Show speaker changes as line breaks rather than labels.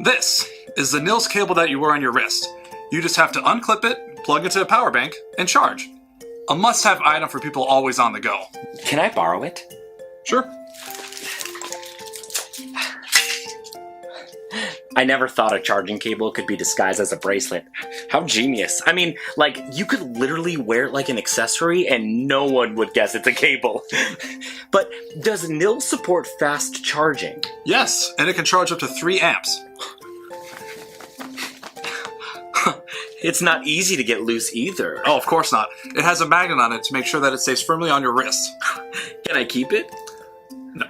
This is the NILS cable that you wear on your wrist. You just have to unclip it, plug it to a power bank, and charge. A must-have item for people always on the go.
Can I borrow it?
Sure.
I never thought a charging cable could be disguised as a bracelet. How genius. I mean, like, you could literally wear it like an accessory and no one would guess it's a cable. But does NILS support fast charging?
Yes, and it can charge up to 3 amps.
It's not easy to get loose either.
Oh, of course not. It has a magnet on it to make sure that it stays firmly on your wrist.
Can I keep it?
No.